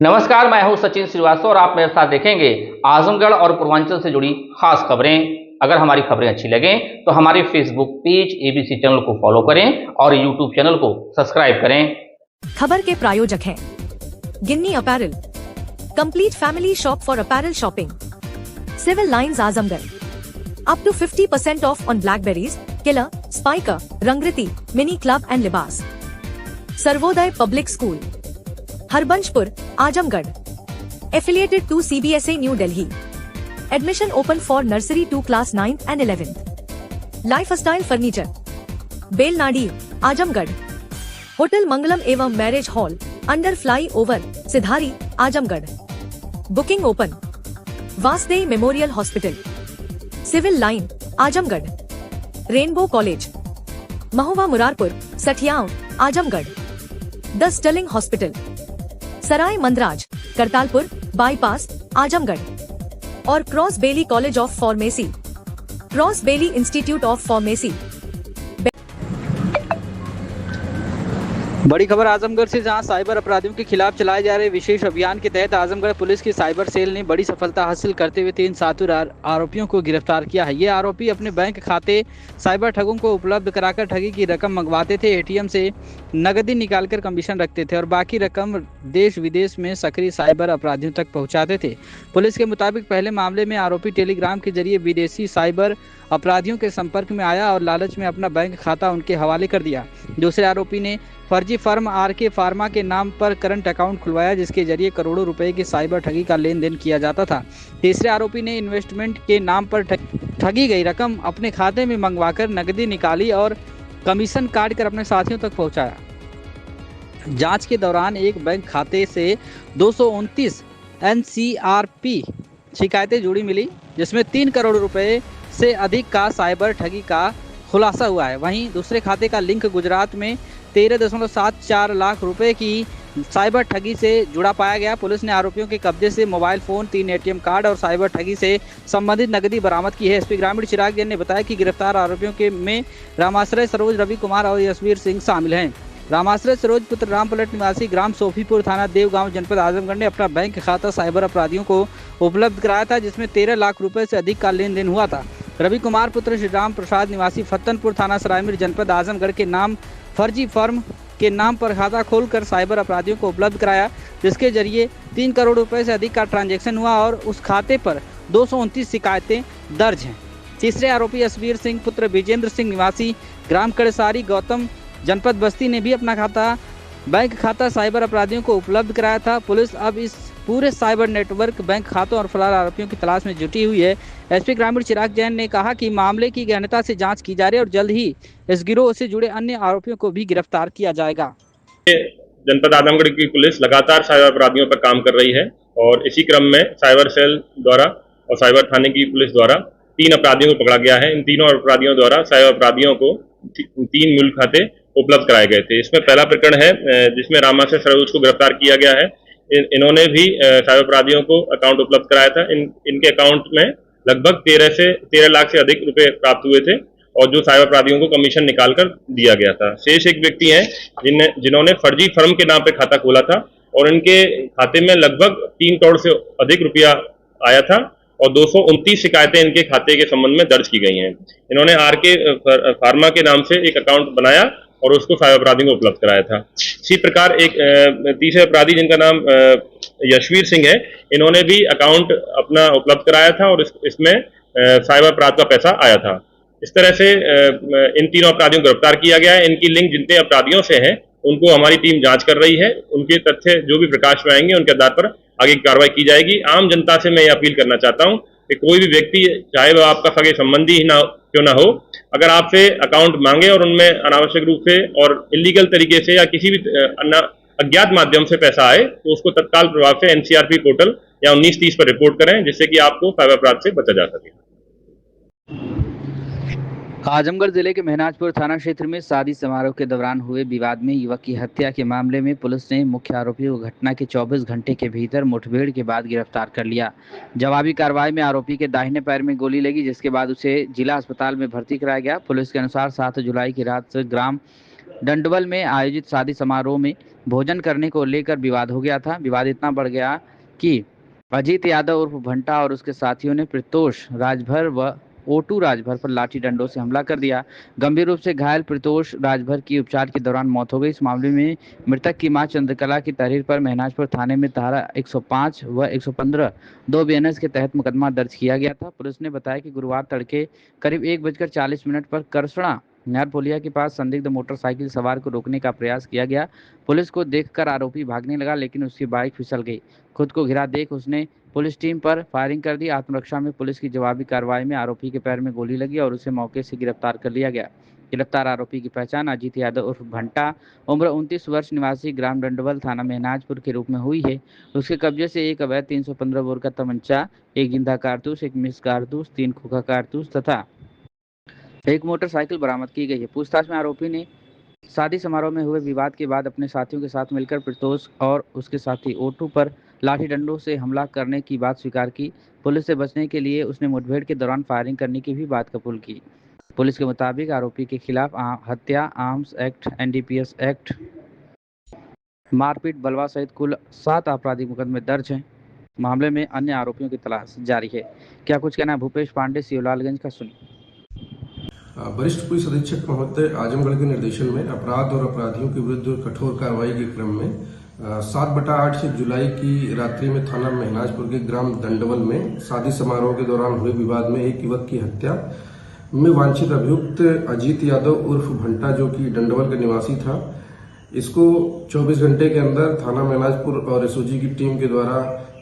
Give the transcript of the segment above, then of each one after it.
नमस्कार, मैं हूं सचिन श्रीवास्तव और आप मेरे साथ देखेंगे आजमगढ़ और पूर्वांचल से जुड़ी खास खबरें। अगर हमारी खबरें अच्छी लगें तो हमारे फेसबुक पेज एबीसी चैनल को फॉलो करें और यूट्यूब चैनल को सब्सक्राइब करें। खबर के प्रायोजक हैं Ginni apparel, complete family shop for apparel shopping, civil lines Azamgarh, up to 50% off on Blackberrys, killer, Spykar, Rangriti, mini club and Libas, Sarvodaya public school, Harbanshpur, Azamgarh, affiliated to CBSA New Delhi. Admission open for nursery to class 9th and 11th. Lifestyle furniture, Bel Nadi, Azamgarh, hotel Mangalam एवं marriage hall, under flyover, Sidhari, Azamgarh, booking open, Vasdev memorial hospital, civil line, Azamgarh, rainbow college, Mahua Murarpur, Sathiyaon, Azamgarh, the Sterling hospital, Sarai Mandraj, Kartalpur, bypass, Azamgarh और Cross Belly college of pharmacy, Cross Belly institute of pharmacy. बड़ी खबर आजमगढ़ से, जहां cyber अपराधियों के खिलाफ चलाए जा रहे विशेष अभियान के तहत आजमगढ़ पुलिस की साइबर सेल ने बड़ी सफलता हासिल करते हुए 3 शातिर आरोपियों को गिरफ्तार किया है। ये आरोपी अपने बैंक खाते साइबर ठगों को उपलब्ध कराकर ठगी की रकम मंगवाते थे, एटीएम से नकदी निकालकर कमीशन रखते थे और बाकी रकम देश विदेश में सक्रिय साइबर अपराधियों तक पहुँचाते थे। पुलिस के मुताबिक पहले मामले में आरोपी टेलीग्राम के जरिए विदेशी साइबर अपराधियों के संपर्क में आया और लालच में अपना बैंक खाता उनके हवाले कर दिया। दूसरे आरोपी ने फर्जी फर्म आरके फार्मा के नाम पर करंट अकाउंट खुलवाया, जिसके जरिए करोड़ों रुपए की साइबर ठगी का लेन देन किया जाता था। तीसरे आरोपी ने इन्वेस्टमेंट के नाम पर ठगी गई रकम अपने खाते में मंगवाकर नकदी निकाली और कमीशन काट कर अपने साथियों तक पहुंचाया। जांच के दौरान एक बैंक खाते से 229 NCRP शिकायतें जुड़ी मिली, जिसमें 3 करोड़ रुपए से अधिक का साइबर ठगी का खुलासा हुआ है। वहीं दूसरे खाते का लिंक गुजरात में 13.74 लाख रुपए की साइबर ठगी से जुड़ा पाया गया। पुलिस ने आरोपियों के कब्जे से मोबाइल फोन, 3 ATM कार्ड और साइबर ठगी से संबंधित नकदी बरामद की है। एसपी ग्रामीण चिराग जैन ने बताया कि गिरफ्तार आरोपियों के में रामाश्रय सरोज, रवि कुमार और यशवीर सिंह शामिल हैं। रामाश्रय सरोज पुत्र रामपलट निवासी ग्राम सोफीपुर, थाना देवगांव, जनपद आजमगढ़ ने अपना बैंक खाता साइबर अपराधियों को उपलब्ध कराया था, जिसमें 13 लाख रुपए से अधिक का लेन देन हुआ था। रवि कुमार पुत्र श्री राम प्रसाद निवासी फत्तनपुर, थाना सरायमीर, जनपद आजमगढ़ के नाम फर्जी फर्म के नाम पर खाता खोलकर साइबर अपराधियों को उपलब्ध कराया, जिसके जरिए 3 करोड़ रुपए से अधिक का ट्रांजैक्शन हुआ और उस खाते पर 229 शिकायतें दर्ज हैं। तीसरे आरोपी यशवीर सिंह पुत्र विजेंद्र सिंह निवासी ग्राम कड़सारी, गौतम, जनपद बस्ती ने भी अपना बैंक खाता साइबर अपराधियों को उपलब्ध कराया था। पुलिस अब इस पूरे साइबर नेटवर्क, बैंक खातों और फरार आरोपियों की तलाश में जुटी हुई है। एसपी ग्रामीण चिराग जैन ने कहा कि मामले की गहनता से जांच की जा रही है और जल्द ही इस गिरोह से जुड़े अन्य आरोपियों को भी गिरफ्तार किया जाएगा। जनपद आजमगढ़ की पुलिस लगातार साइबर अपराधियों पर काम कर रही है और इसी क्रम में साइबर सेल द्वारा और साइबर थाने की पुलिस द्वारा 3 अपराधियों को पकड़ा गया है। इन तीनों अपराधियों द्वारा साइबर अपराधियों को 3 मूल खाते उपलब्ध कराए गए थे। इसमें पहला प्रकरण है जिसमें रामाश्रय सरोज को गिरफ्तार किया गया है। इन्होंने भी साइबर अपराधियों को अकाउंट उपलब्ध कराया था। इनके अकाउंट में लगभग 13 लाख से अधिक रुपए प्राप्त हुए थे और जो साइबर अपराधियों को कमीशन निकालकर दिया गया था। शेष एक व्यक्ति हैं जिन्होंने फर्जी फर्म के नाम पे खाता खोला था और इनके खाते में लगभग 3 करोड़ से अधिक रुपया आया था और 229 शिकायतें इनके खाते के संबंध में दर्ज की गई हैं। इन्होंने आरके फार्मा के नाम से एक अकाउंट बनाया और उसको साइबर अपराधी को उपलब्ध कराया था। इसी प्रकार एक तीसरे अपराधी जिनका नाम यशवीर सिंह है, इन्होंने भी अकाउंट अपना उपलब्ध कराया था और इसमें साइबर अपराध का पैसा आया था। इस तरह से इन तीनों अपराधियों को गिरफ्तार किया गया है। इनकी लिंक जितने अपराधियों से है उनको हमारी टीम जांच कर रही है। उनके तथ्य जो भी प्रकाश में आएंगे उनके आधार पर आगे की कार्रवाई की जाएगी। आम जनता से मैं ये अपील करना चाहता हूँ कि कोई भी व्यक्ति, चाहे वह आपका सगे संबंधी ही क्यों ना हो, अगर आपसे अकाउंट मांगे और उनमें अनावश्यक रूप से और इलीगल तरीके से या किसी भी अज्ञात माध्यम से पैसा आए तो उसको तत्काल प्रभाव से NCRP पोर्टल या 1930 पर रिपोर्ट करें, जिससे कि आपको साइबर अपराध से बचा जा सके। आजमगढ़ जिले के मेहनाजपुर थाना क्षेत्र में शादी समारोह के दौरान हुए विवाद में युवक की हत्या के मामले में पुलिस ने मुख्य आरोपी को घटना के 24 घंटे के भीतर मुठभेड़ के बाद गिरफ्तार कर लिया। जवाबी कार्रवाई में आरोपी के दाहिने पैर में गोली लगी, जिसके बाद उसे जिला अस्पताल में भर्ती कराया गया। पुलिस के अनुसार 7 जुलाई की रात ग्राम डंडवल में आयोजित शादी समारोह में भोजन करने को लेकर विवाद हो गया था। विवाद इतना बढ़ गया कि अजीत यादव उर्फ भंटा और उसके साथियों ने प्रतोष राजभर व ओटू राजभर पर लाठी डंडों से हमला कर दिया। गंभीर रूप से घायल प्रतोष राजभर की उपचार के दौरान मौत हो गई। इस मामले में मृतक की मां चंद्रकला की तहरीर पर महनाजपुर थाने में धारा 105 व 115 दो बीएनएस के तहत मुकदमा दर्ज किया गया था। पुलिस ने बताया कि गुरुवार तड़के करीब 1:40 पर करसड़ा नहरपोलिया के पास संदिग्ध मोटरसाइकिल सवार को रोकने का प्रयास किया गया। पुलिस को देखकर आरोपी भागने लगा, लेकिन उसकी बाइक फिसल गई। खुद को घिरा देख उसने पुलिस टीम पर फायरिंग कर दी। आत्मरक्षा में पुलिस की जवाबी कार्रवाई में आरोपी के पैर में गोली लगी और उसे मौके से गिरफ्तार कर लिया गया। गिरफ्तार आरोपी की पहचान अजीत यादव उर्फ भंटा उम्र 29 वर्ष निवासी ग्राम डंडवल थाना महनाजपुर के रूप में हुई है। उसके कब्जे से एक अवैध 315 बोर का तमंचा, एक जिंदा कारतूस, एक मिस कारतूस, 3 खोखा कारतूस तथा एक मोटरसाइकिल बरामद की गई है। पूछताछ में आरोपी ने शादी समारोह में हुए विवाद के बाद अपने साथियों के साथ मिलकर प्रतोष और उसके साथी ओटू पर लाठी डंडों से हमला करने की बात स्वीकार की। पुलिस से बचने के लिए उसने मुठभेड़ के दौरान फायरिंग करने की भी बात कबूल की। पुलिस के मुताबिक आरोपी के खिलाफ हत्या, आर्म्स एक्ट, एनडीपीएस एक्ट, मारपीट, बलवा सहित कुल 7 आपराधिक मुकदमे दर्ज हैं। मामले में अन्य आरोपियों की तलाश जारी है। क्या कुछ कहना है भूपेश पांडे, शिवलालगंज का, सुनिए। वरिष्ठ पुलिस अधीक्षक महोदय आजमगढ़ के निर्देशन में अपराध और अपराधियों के विरुद्ध कठोर कार्रवाई के क्रम में 7/8 जुलाई की रात्रि में थाना महनाजपुर के ग्राम दंडवल में शादी समारोह के दौरान हुए विवाद में एक युवक की हत्या में वांछित अभियुक्त अजीत यादव उर्फ भंटा, जो कि डंडवल का निवासी था, इसको 24 घंटे के अंदर थाना महनाजपुर और एसओजी की टीम के द्वारा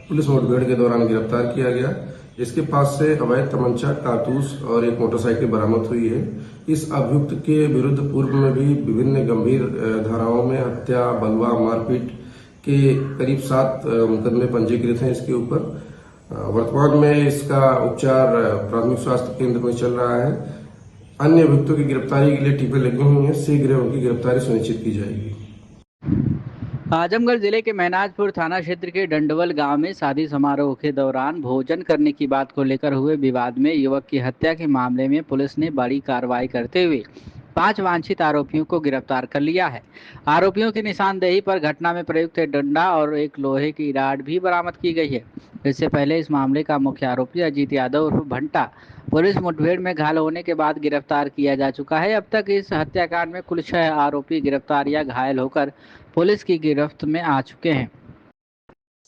पुलिस मुठभेड़ के दौरान गिरफ्तार किया गया। इसके पास से अवैध तमंचा, कारतूस और एक मोटरसाइकिल बरामद हुई है। इस अभियुक्त के विरुद्ध पूर्व में भी विभिन्न गंभीर धाराओं में हत्या, बलवा, मारपीट के करीब 7 मुकदमे पंजीकृत हैं इसके ऊपर। वर्तमान में इसका उपचार प्राथमिक स्वास्थ्य केंद्र में चल रहा है। अन्य अभियुक्तों की गिरफ्तारी के लिए टीमें लगी हुई हैं। शीघ्र उनकी गिरफ्तारी सुनिश्चित की जाएगी। आजमगढ़ जिले के महनाजपुर थाना क्षेत्र के डंडवल गांव में शादी समारोह के दौरान भोजन करने की बात को लेकर हुए विवाद में युवक की हत्या के मामले में पुलिस ने बड़ी कार्रवाई करते हुए 5 वांछित आरोपियों को गिरफ्तार कर लिया है। आरोपियों की निशानदेही पर घटना में प्रयुक्त डंडा और एक लोहे की राड भी बरामद की गई है। इससे पहले इस मामले का मुख्य आरोपी अजीत यादव उर्फ भंटा पुलिस मुठभेड़ में घायल होने के बाद गिरफ्तार किया जा चुका है। अब तक इस हत्याकांड में कुल 6 आरोपी गिरफ्तार या घायल होकर पुलिस की गिरफ्त में आ चुके हैं।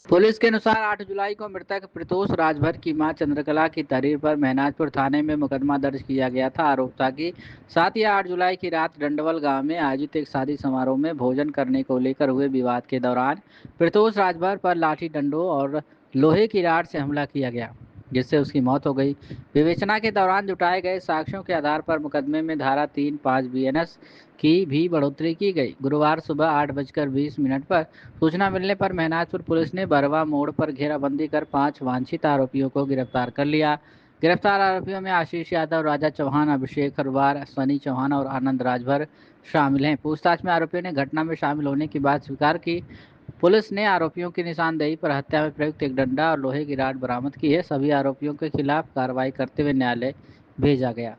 पुलिस के अनुसार 8 जुलाई को मृतक प्रतोष राजभर की मां चंद्रकला की तहरीर पर महनाजपुर थाने में मुकदमा दर्ज किया गया था। आरोप था कि 7 या 8 जुलाई की रात डंडवल गांव में आयोजित एक शादी समारोह में भोजन करने को लेकर हुए विवाद के दौरान प्रतोष राजभर पर लाठी डंडों और लोहे की राड से हमला किया गया, जिससे उसकी मौत हो गई। विवेचना के दौरान जुटाए गए साक्ष्यों के आधार पर मुकदमे में धारा 3-5 बीएनएस की भी बढ़ोतरी की गई। गुरुवार सुबह 8:20 पर सूचना मिलने पर महनाजपुर पुलिस ने बरवा मोड़ पर घेराबंदी कर 5 वांछित आरोपियों को गिरफ्तार कर लिया। गिरफ्तार आरोपियों में आशीष यादव, राजा चौहान, अभिषेक हरवार, सनी चौहान और आनंद राजभर शामिल हैं। पूछताछ में आरोपियों ने घटना में शामिल होने की बात स्वीकार की। पुलिस ने आरोपियों की निशानदेही पर हत्या में प्रयुक्त एक डंडा और लोहे की राड बरामद की है। सभी आरोपियों के खिलाफ कार्रवाई करते हुए न्यायालय भेजा गया।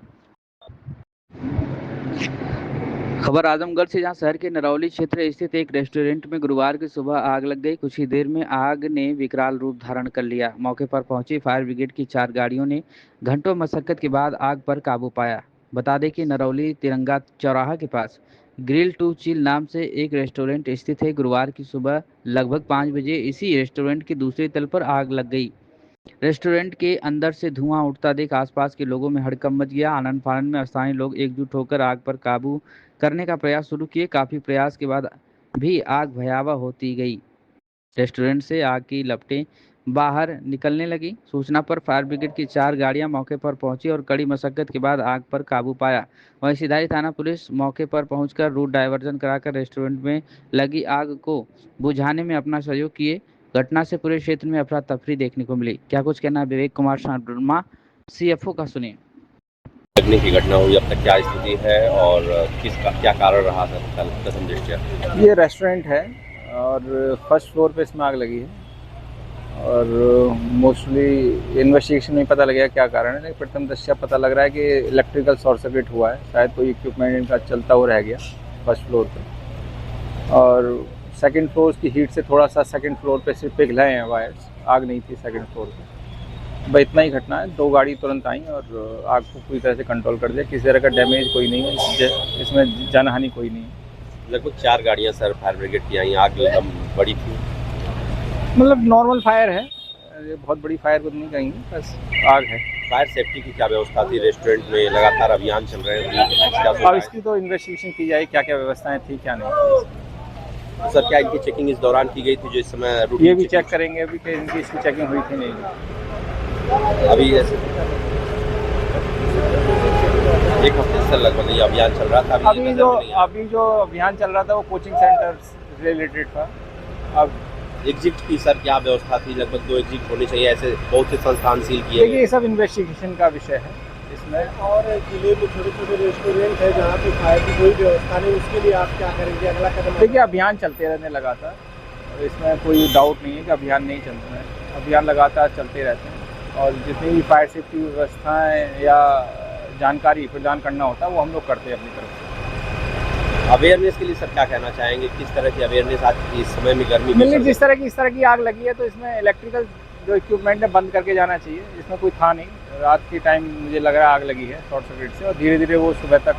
खबर आजमगढ़ से, जहां शहर के नरौली क्षेत्र स्थित एक रेस्टोरेंट में गुरुवार की सुबह आग लग गई। कुछ ही देर में आग ने विकराल रूप धारण कर लिया। मौके पर पहुंची फायर ब्रिगेड की 4 गाड़ियों ने घंटों मशक्कत के बाद आग पर काबू पाया। बता दें कि नरौली तिरंगा चौराहा के पास ग्रिल टू चिल नाम से एक रेस्टोरेंट स्थित है। गुरुवार की सुबह लगभग 5 बजे इसी रेस्टोरेंट की दूसरी तल पर आग लग गई। रेस्टोरेंट के अंदर से धुआं उठता देख आसपास के लोगों में हड़कंप मच गया। आनंद फानंद में स्थानीय लोग एकजुट होकर आग पर काबू करने का प्रयास शुरू किए। काफी प्रयास के बाद भी आग भयावह होती गई। रेस्टोरेंट से आग की लपटें बाहर निकलने लगी। सूचना पर फायर ब्रिगेड की 4 गाड़ियां मौके पर पहुंची और कड़ी मशक्कत के बाद आग पर काबू पाया। वहीं सिधारी थाना पुलिस मौके पर पहुंचकर रूट डायवर्जन कराकर रेस्टोरेंट में लगी आग को बुझाने में अपना सहयोग किए। घटना से पूरे क्षेत्र में अफरा तफरी देखने को मिली। क्या कुछ कहना विवेक कुमार शर्मा, सीएफओ का, सुनिए। लगने की घटना हुई, अब तक क्या स्थिति है और क्या कारण रहा था प्रथम दृष्टया? ये रेस्टोरेंट है और फर्स्ट फ्लोर पे इसमें आग लगी है और मोस्टली इन्वेस्टिगेशन में पता लगेगा क्या कारण है। लेकिन प्रथम दृष्टया पता लग रहा है कि इलेक्ट्रिकल शॉर्ट सर्किट हुआ है। शायद कोई इक्विपमेंट इनका चलता हुआ रह गया फर्स्ट फ्लोर पे, और सेकंड फ्लोर की हीट से थोड़ा सा सेकंड फ्लोर पे सिर्फ पिघलाए हैं वायर्स, आग नहीं थी सेकंड फ्लोर पे। बस इतना ही घटना है। 2 गाड़ी तुरंत आई और आग को पूरी तरह से कंट्रोल कर दिया। किसी तरह का डैमेज कोई नहीं है, इसमें जानहानि कोई नहीं है। लगभग 4 गाड़ियां सर फायर ब्रिगेड की आई, आग बड़ी थी। मतलब नॉर्मल फायर है, ये बहुत बड़ी फायर को नहीं कहेंगे, बस आग है। फायर सेफ्टी की क्या व्यवस्था थी? रेस्टोरेंट में लगातार अभियान चल रहे हैं, और इसकी तो इन्वेस्टिगेशन की जाए, क्या क्या व्यवस्थाएं थी क्या नहीं। तो सर क्या इनकी चेकिंग इस दौरान की गई थी जो इस समय रूटीन ये भी चेक करेंगे अभी कि इनकी इसकी चेकिंग हुई थी नहीं। अभी ऐसे 1 हफ्ते से लगभग ये अभियान चल रहा था। अभी जो अभियान चल रहा था वो कोचिंग सेंटर रिलेटेड था। अब एग्जिट की सर क्या व्यवस्था थी? लगभग 2 एग्जिट होने चाहिए, ऐसे बहुत से संस्थान सील किए देखिए ये सब इन्वेस्टिगेशन का विषय है इसमें। और जिले में छोटे छोटे रेस्टोरेंट है जहाँ पे फायर की कोई व्यवस्था नहीं, उसके लिए आप क्या करेंगे, अगला कदम? देखिए अभियान चलते रहने लगातार, इसमें कोई डाउट नहीं है कि अभियान नहीं चल रहे हैं। अभियान लगातार चलते रहते हैं और जितनी भी फायर सेफ्टी व्यवस्थाएँ या जानकारी प्रदान करना होता है वो हम लोग करते हैं अपनी तरफ से। अवेयरनेस के लिए सर क्या कहना चाहेंगे? किस तरह की अवेयरनेस आज इस समय में गर्मी मिलने जिस तरह की आग लगी है तो इसमें इलेक्ट्रिकल जो इक्विपमेंट है बंद करके जाना चाहिए। इसमें कोई था नहीं, रात के टाइम मुझे लग रहा है आग लगी है शॉर्ट सर्किट से, और धीरे धीरे वो सुबह तक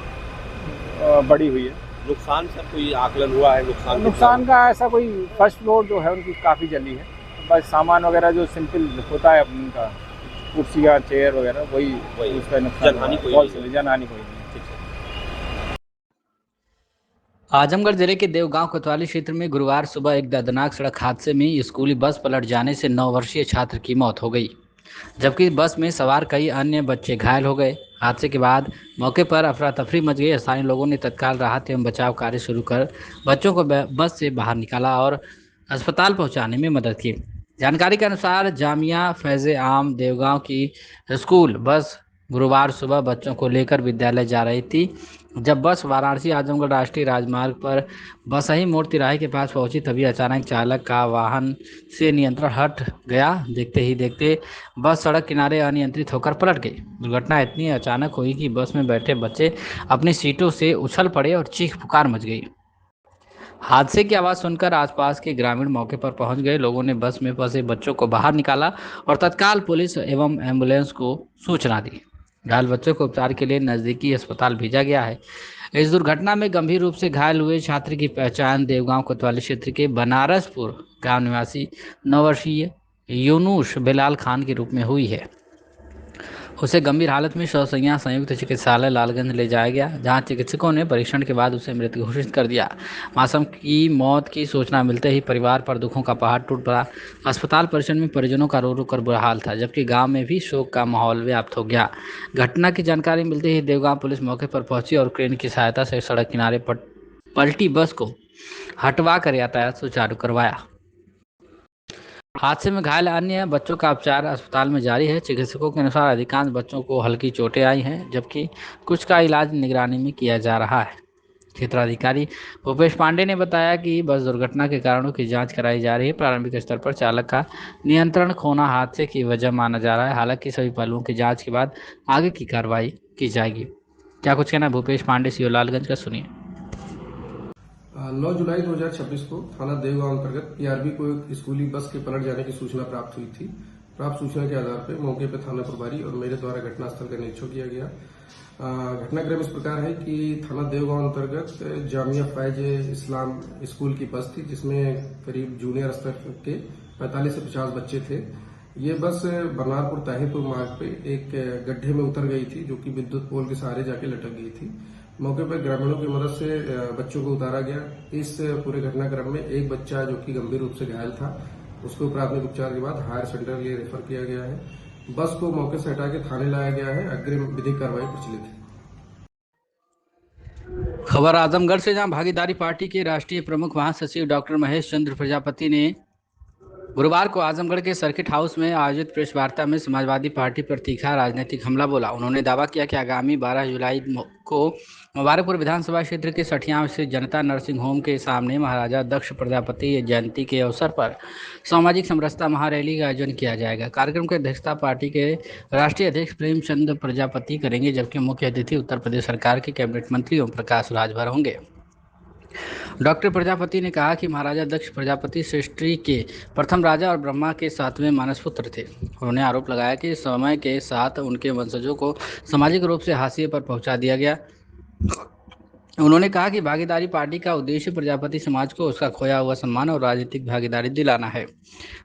बड़ी हुई है। नुकसान सर कोई आकलन हुआ है? नुकसान का ऐसा कोई, फर्स्ट फ्लोर जो है उनकी काफ़ी जली है, बस सामान वगैरह जो सिंपल होता है उनका, कुर्सियाँ चेयर वगैरह, वही उसका नुकसान। जनहानि कोई नहीं। आजमगढ़ जिले के देवगांव कोतवाली क्षेत्र में गुरुवार सुबह एक दर्दनाक सड़क हादसे में स्कूली बस पलट जाने से 9 वर्षीय छात्र की मौत हो गई, जबकि बस में सवार कई अन्य बच्चे घायल हो गए। हादसे के बाद मौके पर अफरा तफरी मच गई। स्थानीय लोगों ने तत्काल राहत एवं बचाव कार्य शुरू कर बच्चों को बस से बाहर निकाला और अस्पताल पहुंचाने में मदद की। जानकारी के अनुसार जामिया फैज़ आम देवगांव की स्कूल बस गुरुवार सुबह बच्चों को लेकर विद्यालय जा रही थी। जब बस वाराणसी आजमगढ़ राष्ट्रीय राजमार्ग पर बसही मोड़ तिराहे के पास पहुंची, तभी अचानक चालक का वाहन से नियंत्रण हट गया। देखते ही देखते बस सड़क किनारे अनियंत्रित होकर पलट गई। दुर्घटना इतनी अचानक हुई कि बस में बैठे बच्चे अपनी सीटों से उछल पड़े और चीख पुकार मच गई। हादसे की आवाज़ सुनकर आसपास के ग्रामीण मौके पर पहुंच गए। लोगों ने बस में फंसे बच्चों को बाहर निकाला और तत्काल पुलिस एवं एम्बुलेंस को सूचना दी। घायल बच्चों को उपचार के लिए नज़दीकी अस्पताल भेजा गया है। इस दुर्घटना में गंभीर रूप से घायल हुए छात्र की पहचान देवगांव कोतवाली क्षेत्र के बनारसपुर गांव निवासी 9 वर्षीय यूनुस बिलाल खान के रूप में हुई है। उसे गंभीर हालत में शौसैया संयुक्त चिकित्सालय लालगंज ले जाया गया, जहां चिकित्सकों ने परीक्षण के बाद उसे मृत घोषित कर दिया। मासूम की मौत की सूचना मिलते ही परिवार पर दुखों का पहाड़ टूट पड़ा। अस्पताल परिसर में परिजनों का रो रो कर बुरा हाल था, जबकि गांव में भी शोक का माहौल व्याप्त हो गया। घटना की जानकारी मिलते ही देवगांव पुलिस मौके पर पहुंची और क्रेन की सहायता से सड़क किनारे पलटी बस को हटवा कर यातायात सुचारू करवाया। हादसे में घायल अन्य बच्चों का उपचार अस्पताल में जारी है। चिकित्सकों के अनुसार अधिकांश बच्चों को हल्की चोटें आई हैं, जबकि कुछ का इलाज निगरानी में किया जा रहा है। क्षेत्राधिकारी भूपेश पांडे ने बताया कि बस दुर्घटना के कारणों की जांच कराई जा रही है। प्रारंभिक स्तर पर चालक का नियंत्रण खोना हादसे की वजह माना जा रहा है। हालांकि सभी पहलुओं की जाँच के बाद आगे की कार्रवाई की जाएगी। क्या कुछ कहना भूपेश पांडे, सीओ लालगंज का, सुनिए। 9 जुलाई 2026 को थाना देवगांव अंतर्गत पीआरबी को एक स्कूली बस के पलट जाने की सूचना प्राप्त हुई थी। प्राप्त सूचना के आधार पर मौके पर थाना प्रभारी और मेरे द्वारा घटनास्थल का निरीक्षण किया गया। घटनाक्रम इस प्रकार है कि थाना देवगांव अंतर्गत जामिया फैज इस्लाम स्कूल की बस थी, जिसमें करीब जूनियर स्तर के 45 से 50 बच्चे थे। ये बस बनारपुर ताहिरपुर मार्ग पे एक गड्ढे में उतर गई थी, जो कि विद्युत पोल के सहारे जाके लटक गई थी। मौके पर ग्रामीणों की मदद से बच्चों को उतारा गया। इस पूरे घटनाक्रम में एक बच्चा जो कि गंभीर रूप से घायल था, उसको प्राथमिक उपचार के बाद हायर सेंटर के लिए रेफर किया गया है। बस को मौके से हटा के थाने लाया गया है। अग्रिम विधिक कार्रवाई प्रचलित है। खबर आजमगढ़ से, जहां भागीदारी पार्टी के राष्ट्रीय प्रमुख महासचिव डॉक्टर महेश चंद्र प्रजापति ने गुरुवार को आजमगढ़ के सर्किट हाउस में आयोजित प्रेस वार्ता में समाजवादी पार्टी पर तीखा राजनीतिक हमला बोला। उन्होंने दावा किया कि आगामी 12 जुलाई को मुबारकपुर विधानसभा क्षेत्र के सठिया स्थित जनता नर्सिंग होम के सामने महाराजा दक्ष प्रजापति जयंती के अवसर पर सामाजिक समरसता महारैली का आयोजन किया जाएगा। कार्यक्रम की अध्यक्षता पार्टी के राष्ट्रीय अध्यक्ष प्रेमचंद प्रजापति करेंगे, जबकि मुख्य अतिथि उत्तर प्रदेश सरकार के कैबिनेट मंत्री ओम प्रकाश राजभर होंगे। डॉक्टर प्रजापति ने कहा कि महाराजा दक्ष प्रजापति सृष्टि के प्रथम राजा और ब्रह्मा के 7वें मानसपुत्र थे। उन्होंने आरोप लगाया कि समय के साथ उनके वंशजों को सामाजिक रूप से हाशिए पर पहुंचा दिया गया। उन्होंने कहा कि भागीदारी पार्टी का उद्देश्य प्रजापति समाज को उसका खोया हुआ सम्मान और राजनीतिक भागीदारी दिलाना है।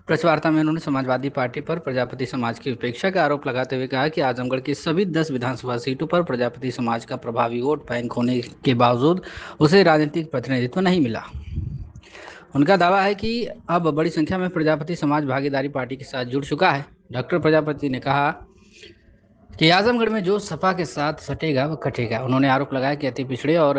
प्रेस वार्ता में उन्होंने समाजवादी पार्टी पर प्रजापति समाज की उपेक्षा का आरोप लगाते हुए कहा कि आजमगढ़ की सभी 10 विधानसभा सीटों पर प्रजापति समाज का प्रभावी वोट बैंक होने के बावजूद उसे राजनीतिक प्रतिनिधित्व नहीं मिला। उनका दावा है कि अब बड़ी संख्या में प्रजापति समाज भागीदारी पार्टी के साथ जुड़ चुका है। डॉक्टर प्रजापति ने कहा कि आजमगढ़ में जो सपा के साथ सटेगा वह कटेगा। उन्होंने आरोप लगाया कि अति पिछड़े और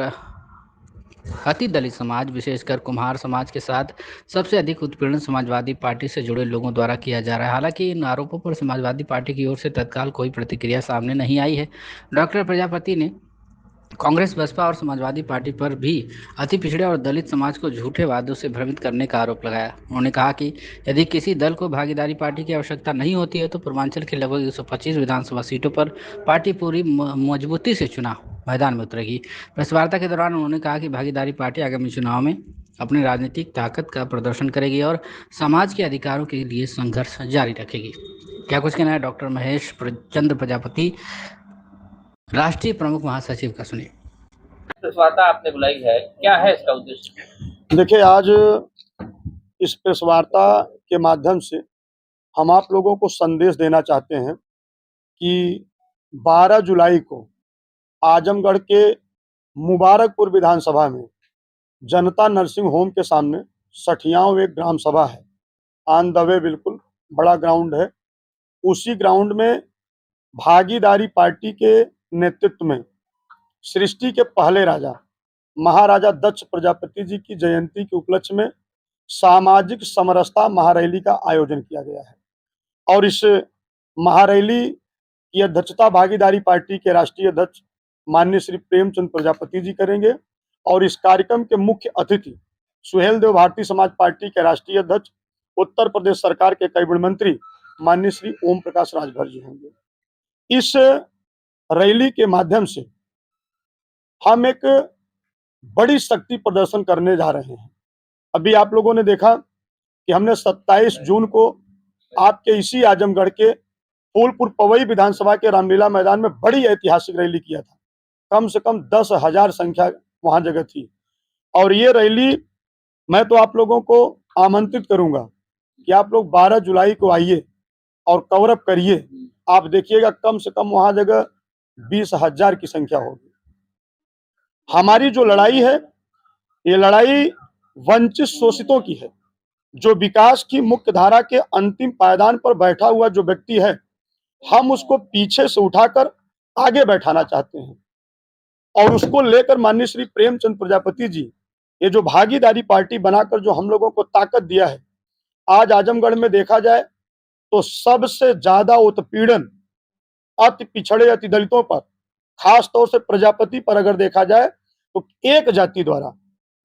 अति दलित समाज विशेषकर कुम्हार समाज के साथ सबसे अधिक उत्पीड़न समाजवादी पार्टी से जुड़े लोगों द्वारा किया जा रहा है। हालांकि इन आरोपों पर समाजवादी पार्टी की ओर से तत्काल कोई प्रतिक्रिया सामने नहीं आई है। डॉक्टर प्रजापति ने कांग्रेस, बसपा और समाजवादी पार्टी पर भी अति पिछड़े और दलित समाज को झूठे वादों से भ्रमित करने का आरोप लगाया। उन्होंने कहा कि यदि किसी दल को भागीदारी पार्टी की आवश्यकता नहीं होती है तो पूर्वांचल के लगभग 125 विधानसभा सीटों पर पार्टी पूरी मजबूती से चुनाव मैदान में उतरेगी। प्रेस वार्ता के दौरान उन्होंने कहा कि भागीदारी पार्टी आगामी चुनाव में अपनी राजनीतिक ताकत का प्रदर्शन करेगी और समाज के अधिकारों के लिए संघर्ष जारी रखेगी। क्या कुछ कहना है डॉक्टर महेश चंद्र प्रजापति, राष्ट्रीय प्रमुख महासचिव का, सुनिए। प्रेस वार्ता आपने बुलाई है, क्या है इसका उद्देश्य? देखिए, आज इस प्रेस वार्ता के माध्यम से हम आप लोगों को संदेश देना चाहते हैं कि 12 जुलाई को आजमगढ़ के मुबारकपुर विधानसभा में जनता नर्सिंग होम के सामने 60वां एक ग्राम सभा है। ऑन द वे, बिल्कुल बड़ा ग्राउंड है। उसी ग्राउंड में भागीदारी पार्टी के नेतृत्व में सृष्टि के पहले राजा महाराजा दक्ष प्रजापति जी की जयंती के उपलक्ष्य में सामाजिक समरसता महारैली का आयोजन किया गया है और इस महारैली की अध्यक्षता भागीदारी पार्टी के राष्ट्रीय अध्यक्ष माननीय श्री प्रेमचंद प्रजापति जी करेंगे और इस कार्यक्रम के मुख्य अतिथि सुहेल देव भारतीय समाज पार्टी के राष्ट्रीय अध्यक्ष, उत्तर प्रदेश सरकार के कैबिनेट मंत्री माननीय श्री ओम प्रकाश राजभर जी होंगे। इस रैली के माध्यम से हम एक बड़ी शक्ति प्रदर्शन करने जा रहे हैं। अभी आप लोगों ने देखा कि हमने 27 जून को आपके इसी आजमगढ़ के फूलपुर पवई विधानसभा के रामलीला मैदान में बड़ी ऐतिहासिक रैली किया था। कम से कम 10,000 संख्या वहां जगह थी और ये रैली मैं तो आप लोगों को आमंत्रित करूंगा कि आप लोग 12 जुलाई को आइए और कवरअप करिए। आप देखिएगा कम से कम वहां जगह 20,000 की संख्या होगी। हमारी जो लड़ाई है, ये लड़ाई वंचित शोषितों की है। जो विकास की मुख्य धारा के अंतिम पायदान पर बैठा हुआ जो व्यक्ति है, हम उसको पीछे से उठाकर आगे बैठाना चाहते हैं और उसको लेकर माननीय श्री प्रेमचंद प्रजापति जी ये जो भागीदारी पार्टी बनाकर जो हम लोगों को ताकत दिया है, आज आजमगढ़ में देखा जाए तो सबसे ज्यादा उत्पीड़न अति पिछड़े अति दलितों पर, खास तौर से प्रजापति पर अगर देखा जाए तो एक जाति द्वारा,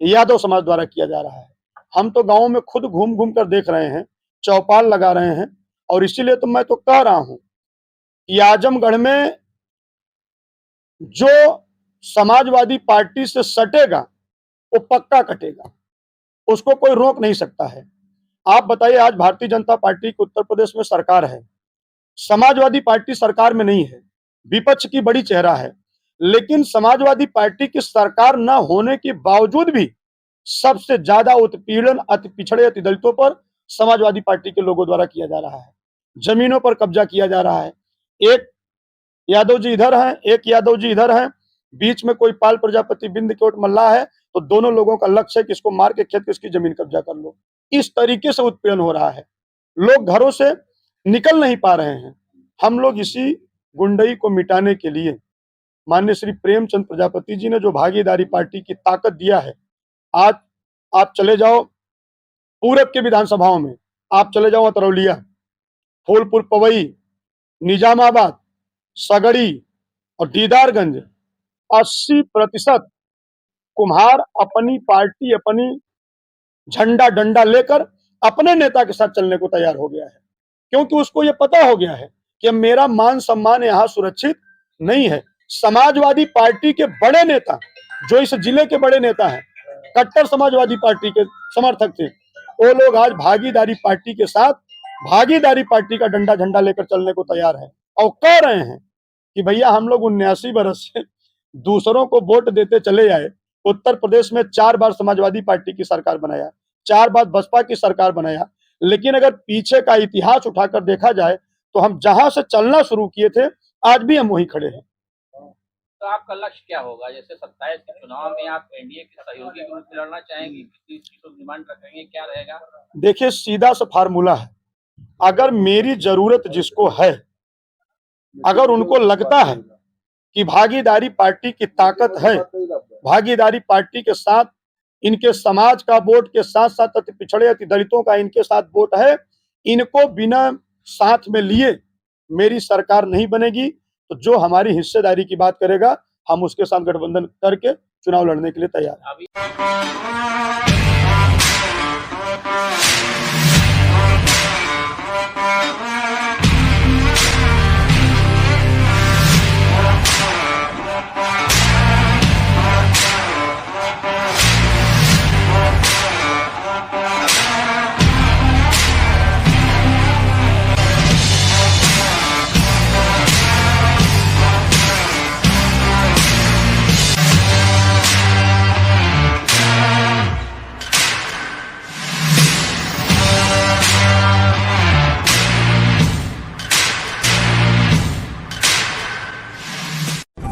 यादव समाज द्वारा किया जा रहा है। हम तो गांव में खुद घूम घूम कर देख रहे हैं, चौपाल लगा रहे हैं और इसीलिए तो मैं तो कह रहा हूं कि आजमगढ़ में जो समाजवादी पार्टी से सटेगा वो पक्का कटेगा, उसको कोई रोक नहीं सकता है। आप बताइए, आज भारतीय जनता पार्टी की उत्तर प्रदेश में सरकार है, समाजवादी पार्टी सरकार में नहीं है, विपक्ष की बड़ी चेहरा है, लेकिन समाजवादी पार्टी की सरकार न होने के बावजूद भी सबसे ज्यादा उत्पीड़न अति पिछड़े अति दलितों पर समाजवादी पार्टी के लोगों द्वारा किया जा रहा है। जमीनों पर कब्जा किया जा रहा है। एक यादव जी इधर हैं, एक यादव जी इधर हैं, बीच में कोई पाल प्रजापति बिंद कोट मल्ला है तो दोनों लोगों का लक्ष्य है कि इसको मार के खेत की इसकी जमीन कब्जा कर लो। इस तरीके से उत्पीड़न हो रहा है, लोग घरों से निकल नहीं पा रहे हैं। हम लोग इसी गुंडई को मिटाने के लिए माननीय श्री प्रेमचंद प्रजापति जी ने जो भागीदारी पार्टी की ताकत दिया है, आज आप चले जाओ पूरब के विधानसभाओं में, आप चले जाओ अतरौलिया, फूलपुर पवई, निजामाबाद, सगड़ी और दीदारगंज, 80% कुम्हार अपनी पार्टी, अपनी झंडा डंडा लेकर अपने नेता के साथ चलने को तैयार हो गया है, क्योंकि उसको ये पता हो गया है कि मेरा मान सम्मान यहाँ सुरक्षित नहीं है। समाजवादी पार्टी के बड़े नेता, जो इस जिले के बड़े नेता हैं, कट्टर समाजवादी पार्टी के समर्थक थे, वो लोग आज भागीदारी पार्टी के साथ भागीदारी पार्टी का डंडा झंडा लेकर चलने को तैयार है और कह रहे हैं कि भैया हम लोग 79 बरस से दूसरों को वोट देते चले आए। उत्तर प्रदेश में 4 बार समाजवादी पार्टी की सरकार बनाया, 4 बार बसपा की सरकार बनाया, लेकिन अगर पीछे का इतिहास उठाकर देखा जाए तो हम जहां से चलना शुरू किए थे आज भी हम वहीं खड़े हैं। तो आपका लक्ष्य क्या होगा? जैसे 27 के चुनाव में आप एनडीए के सहयोगी के रूप में लड़ना चाहेंगे, किस चीज को डिमांड रखेंगे, क्या रहेगा? देखिए, सीधा सा फार्मूला है, अगर मेरी जरूरत जिसको है, अगर उनको लगता है कि भागीदारी पार्टी की ताकत है, भागीदारी पार्टी के साथ इनके समाज का वोट के साथ साथ अति पिछड़े अति दलितों का इनके साथ वोट है, इनको बिना साथ में लिए मेरी सरकार नहीं बनेगी, तो जो हमारी हिस्सेदारी की बात करेगा हम उसके साथ गठबंधन करके चुनाव लड़ने के लिए तैयार हैं।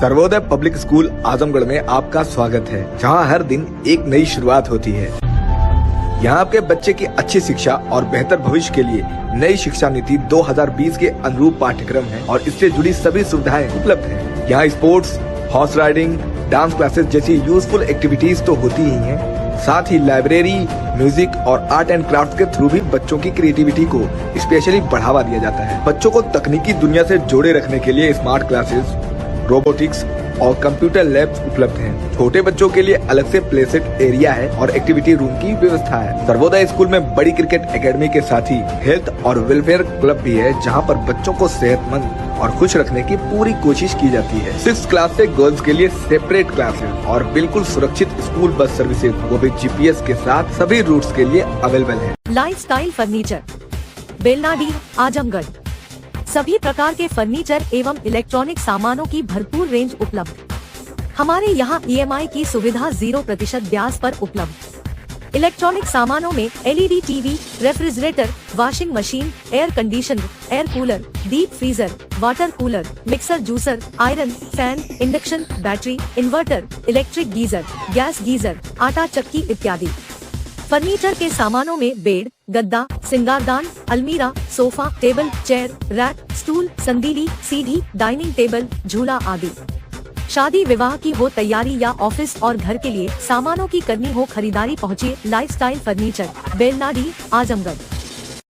सर्वोदय पब्लिक स्कूल आजमगढ़ में आपका स्वागत है, जहां हर दिन एक नई शुरुआत होती है। यहां आपके बच्चे की अच्छी शिक्षा और बेहतर भविष्य के लिए नई शिक्षा नीति 2020 के अनुरूप पाठ्यक्रम है और इससे जुड़ी सभी सुविधाएं उपलब्ध हैं। यहाँ sports, horse riding, dance classes जैसी यूजफुल एक्टिविटीज तो होती ही हैं, साथ ही लाइब्रेरी, म्यूजिक और आर्ट एंड क्राफ्ट के थ्रू भी बच्चों की क्रिएटिविटी को स्पेशली बढ़ावा दिया जाता है। बच्चों को तकनीकी दुनिया से जोड़े रखने के लिए स्मार्ट क्लासेस, रोबोटिक्स और कंप्यूटर लैब्स उपलब्ध हैं। छोटे बच्चों के लिए अलग से प्ले सेट एरिया है और एक्टिविटी रूम की व्यवस्था है। सर्वोदय स्कूल में बड़ी क्रिकेट एकेडमी के साथ ही हेल्थ और वेलफेयर क्लब भी है, जहां पर बच्चों को सेहतमंद और खुश रखने की पूरी कोशिश की जाती है। 6th क्लास से गर्ल्स के लिए सेपरेट क्लासेस और बिल्कुल सुरक्षित स्कूल बस सर्विसेज, वो भी GPS के साथ सभी रूट्स के लिए अवेलेबल है। Lifestyle furniture, Belnadi, Azamgarh. सभी प्रकार के फर्नीचर एवं इलेक्ट्रॉनिक सामानों की भरपूर रेंज उपलब्ध। हमारे यहाँ EMI की सुविधा 0% ब्याज पर उपलब्ध। इलेक्ट्रॉनिक सामानों में LED TV, refrigerator, washing machine, air conditioner, air cooler, deep freezer, water cooler, mixer juicer, iron, fan, induction, battery, inverter, electric geyser, gas geyser, आटा चक्की इत्यादि। फर्नीचर के सामानों में बेड, गद्दा, सिंगारदान, अलमीरा, sofa, table, chair, rack, stool, संदीली, सीढ़ी, डाइनिंग टेबल, झूला आदि। शादी विवाह की हो तैयारी या ऑफिस और घर के लिए सामानों की करनी हो खरीदारी, पहुँचिए लाइफस्टाइल फर्नीचर, बेलनाडी, आजमगढ़।